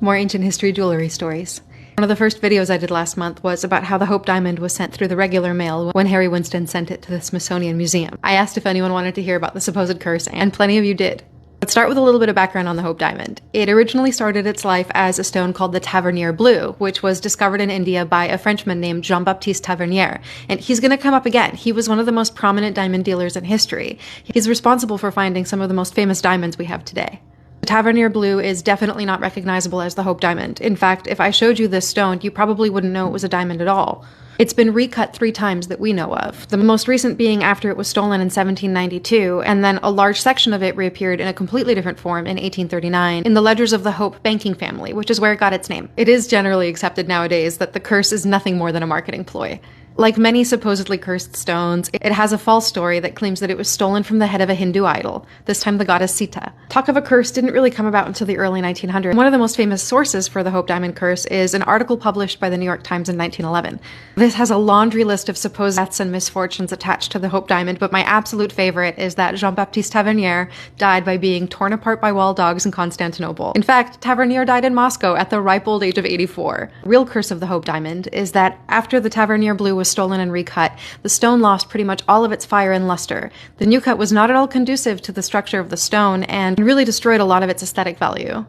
More ancient history jewelry stories. One of the first videos I did last month was about how the Hope Diamond was sent through the regular mail when Harry Winston sent it to the Smithsonian Museum. I asked if anyone wanted to hear about the supposed curse, and plenty of you did. Let's start with a little bit of background on the Hope Diamond. It originally started its life as a stone called the Tavernier Blue, which was discovered in India by a Frenchman named Jean-Baptiste Tavernier. And he's going to come up again. He was one of the most prominent diamond dealers in history. He's responsible for finding some of the most famous diamonds we have today. The Tavernier Blue is definitely not recognizable as the Hope Diamond. In fact, if I showed you this stone, you probably wouldn't know it was a diamond at all. It's been recut 3 times that we know of, the most recent being after it was stolen in 1792, and then a large section of it reappeared in a completely different form in 1839 in the ledgers of the Hope banking family, which is where it got its name. It is generally accepted nowadays that the curse is nothing more than a marketing ploy. Like many supposedly cursed stones, it has a false story that claims that it was stolen from the head of a Hindu idol, this time the goddess Sita. Talk of a curse didn't really come about until the early 1900s. One of the most famous sources for the Hope Diamond curse is an article published by the New York Times in 1911. This has a laundry list of supposed deaths and misfortunes attached to the Hope Diamond, but my absolute favorite is that Jean-Baptiste Tavernier died by being torn apart by wild dogs in Constantinople. In fact, Tavernier died in Moscow at the ripe old age of 84. The real curse of the Hope Diamond is that after the Tavernier Blue was stolen and recut, the stone lost pretty much all of its fire and luster. The new cut was not at all conducive to the structure of the stone and really destroyed a lot of its aesthetic value.